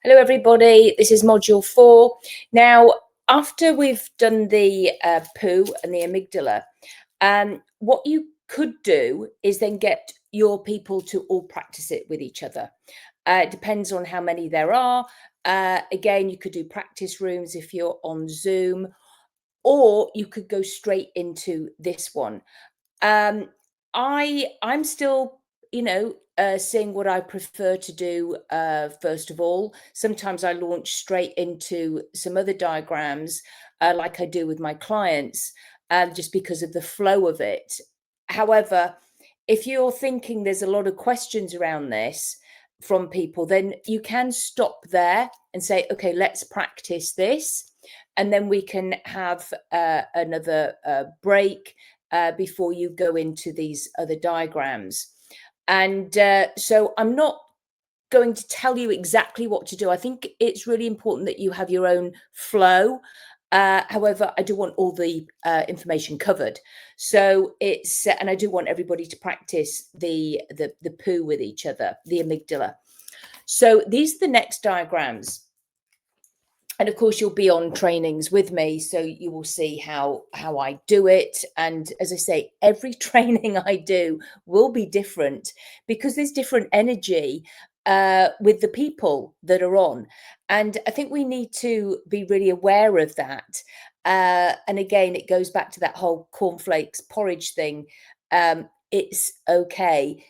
Hello, everybody. This is module 4. Now, after we've done the poo and the amygdala, what you could do is then get your people to all practice it with each other. It depends on how many there are. Again, you could do practice rooms if you're on Zoom, or you could go straight into this one. I'm still, seeing what I prefer to do first of all. Sometimes I launch straight into some other diagrams, like I do with my clients, just because of the flow of it. However, if you're thinking there's a lot of questions around this from people, then you can stop there and say, okay, let's practice this. And then we can have another break before you go into these other diagrams. And so I'm not going to tell you exactly what to do. I think it's really important that you have your own flow. However, I do want all the information covered. So it's, and I do want everybody to practice the poo with each other, the amygdala. So these are the next diagrams. And of course, you'll be on trainings with me, so you will see how I do it. And as I say, every training I do will be different because there's different energy with the people that are on. And I think we need to be really aware of that. And again, it goes back to that whole cornflakes porridge thing. It's okay.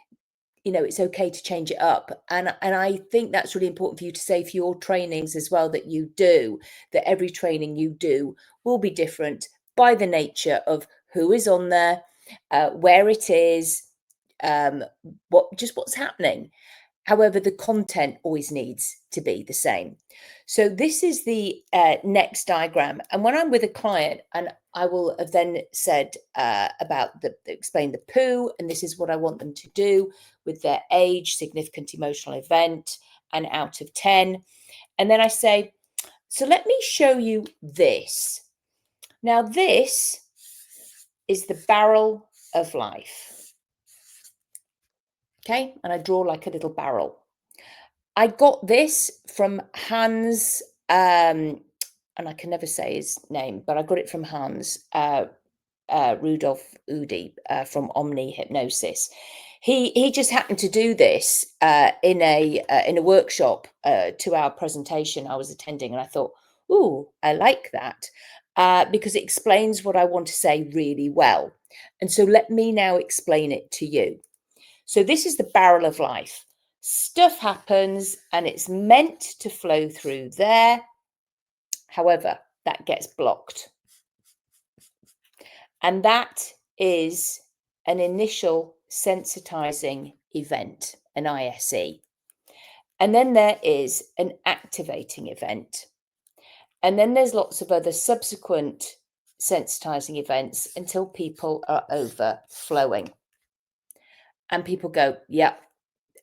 It's okay to change it up. And I think that's really important for you to say for your trainings as well, that you do, that every training you do will be different by the nature of who is on there, where it is, what's happening. However, the content always needs to be the same. So this is the next diagram. And when I'm with a client, and I will have then said about explain the poo, and this is what I want them to do with their age, significant emotional event, and out of 10. And then I say, so let me show you this. Now, this is the barrel of life. Okay, and I draw like a little barrel. I got this from Hans, and I can never say his name, but I got it from Hans Rudolph Udi from Omni Hypnosis. He just happened to do this in a workshop, 2-hour presentation I was attending, and I thought, ooh, I like that because it explains what I want to say really well. And so let me now explain it to you. So this is the barrel of life. Stuff happens and it's meant to flow through there. However, that gets blocked. And that is an initial sensitizing event, an ISE. And then there is an activating event. And then there's lots of other subsequent sensitizing events until people are overflowing. And people go, yeah.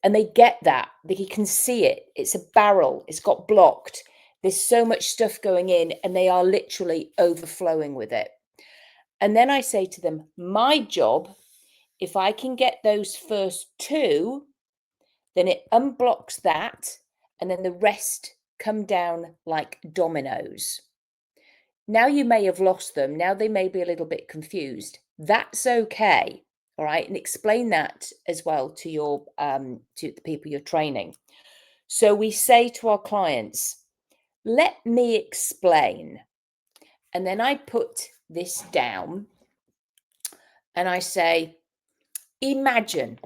And they get that, they can see it. It's a barrel, it's got blocked. There's so much stuff going in and they are literally overflowing with it. And then I say to them, my job, if I can get those first 2, then it unblocks that, and then the rest come down like dominoes. Now you may have lost them. Now they may be a little bit confused. That's okay. All right. And explain that as well to your to the people you're training. So we say to our clients, let me explain. And then I put this down and I say, imagine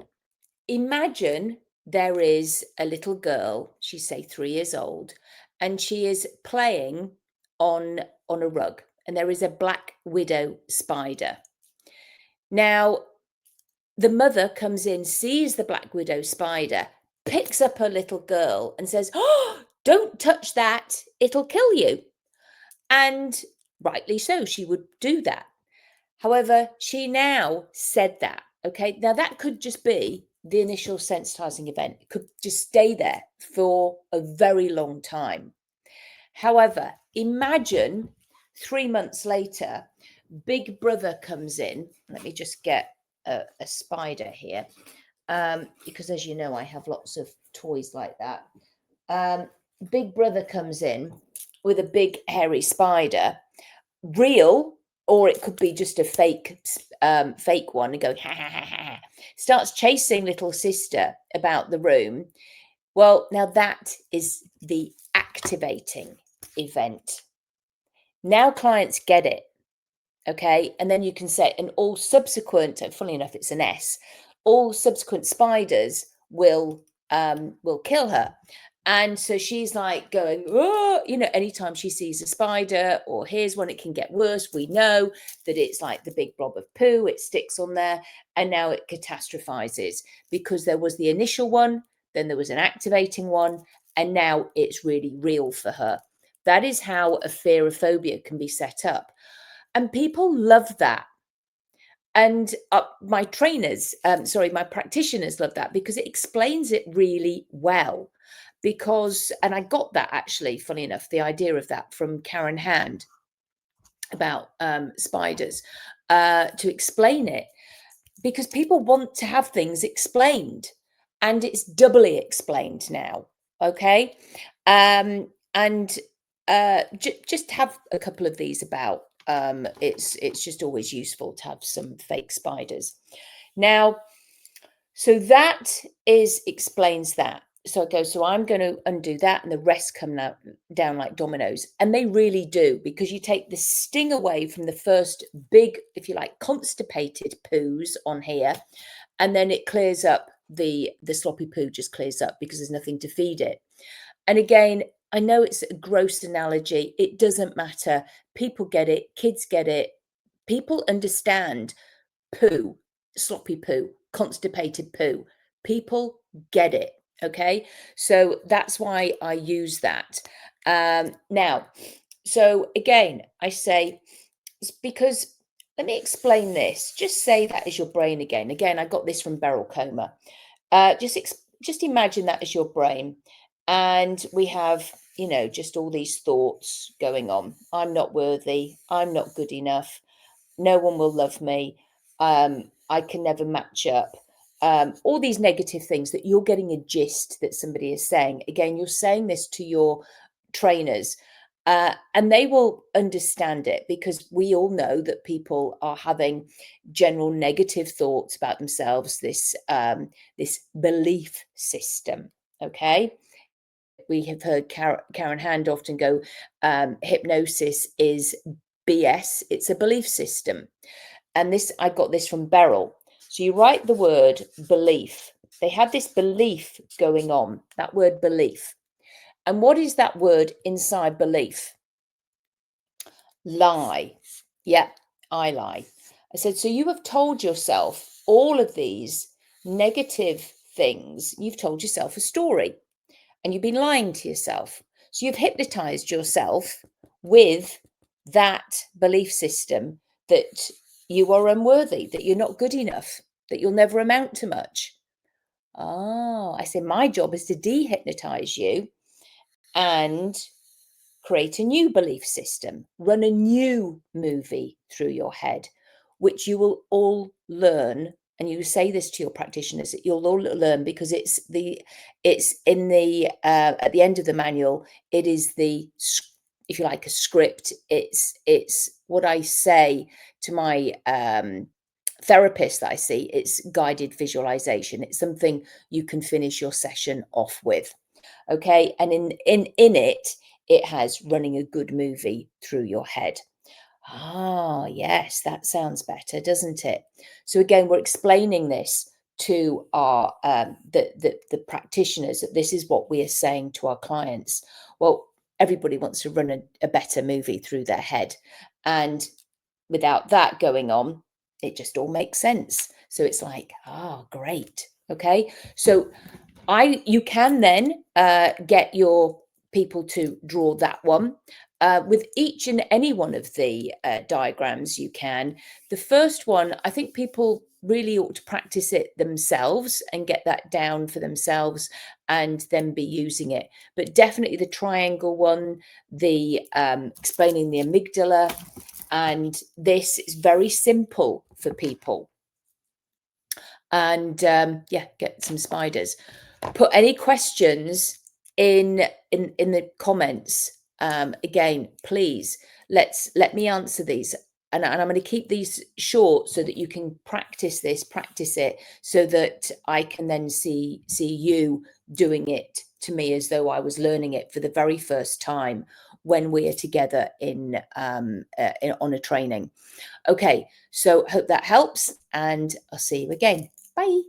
there is a little girl, she's say 3 years old, and she is playing on a rug, and there is a black widow spider. Now, the mother comes in, sees the black widow spider, picks up her little girl and says, oh, don't touch that, it'll kill you. And rightly so, she would do that. However, she now said that, okay? Now that could just be the initial sensitizing event. It could just stay there for a very long time. However, imagine 3 months later, Big Brother comes in. Let me just get a spider here, because as you know, I have lots of toys like that. Big Brother comes in with a big hairy spider, real, or it could be just a fake one, and go ha ha ha ha, starts chasing little sister about the room. Well, now that is the activating event. Now clients get it. Okay, and then you can say, and all subsequent, funnily enough, it's an S, all subsequent spiders will kill her. And so she's like going, oh, anytime she sees a spider or hears one, it can get worse. We know that it's like the big blob of poo, it sticks on there, and now it catastrophizes because there was the initial one, then there was an activating one, and now it's really real for her. That is how a fear of phobia can be set up. And people love that. And my practitioners love that because it explains it really well. And I got that actually, funny enough, the idea of that from Karen Hand about spiders to explain it, because people want to have things explained, and it's doubly explained now. Okay. And just have a couple of these about. It's just always useful to have some fake spiders. Now, so that explains that. So I go, so I'm going to undo that, and the rest come down like dominoes. And they really do, because you take the sting away from the first big, if you like, constipated poos on here, and then it clears up, the sloppy poo just clears up because there's nothing to feed it. And again, I know it's a gross analogy. It doesn't matter. People get it. Kids get it. People understand poo, sloppy poo, constipated poo. People get it. Okay. So that's why I use that. Now, so again, I say, it's because, let me explain this. Just say that is your brain again. Again, I got this from Beryl Coma. Just imagine that as your brain. And we have, just all these thoughts going on. I'm not worthy. I'm not good enough. No one will love me. I can never match up. All these negative things that you're getting a gist that somebody is saying. Again, you're saying this to your trainers, and they will understand it, because we all know that people are having general negative thoughts about themselves. This belief system. Okay. We have heard Karen Hand often go, hypnosis is BS. It's a belief system. And I got this from Beryl. So you write the word belief. They have this belief going on, that word belief. And what is that word inside belief? Lie. Yeah, I lie. I said, so you have told yourself all of these negative things. You've told yourself a story, and you've been lying to yourself. So you've hypnotized yourself with that belief system that you are unworthy, that you're not good enough, that you'll never amount to much. Oh, I say my job is to dehypnotize you and create a new belief system, run a new movie through your head, which you will all learn. And you say this to your practitioners, that you'll all learn, because it's in the at the end of the manual. It is if you like, a script. It's what I say to my therapist that I see. It's guided visualization. It's something you can finish your session off with. Okay, and in it has running a good movie through your head. Ah, yes, that sounds better, doesn't it? So again, we're explaining this to our the practitioners, that this is what we are saying to our clients. Well, everybody wants to run a better movie through their head, and without that going on, it just all makes sense. So it's like, oh, great. Okay, so you can then get your people to draw that one. With each and any one of the diagrams, you can. The first one, I think people really ought to practice it themselves and get that down for themselves, and then be using it. But definitely the triangle one, the explaining the amygdala, and this is very simple for people. And yeah, get some spiders. Put any questions in the comments. Again, please let me answer these. And I'm going to keep these short so that you can practice it, so that I can then see you doing it to me as though I was learning it for the very first time when we are together on a training. Okay, so hope that helps, and I'll see you again. Bye.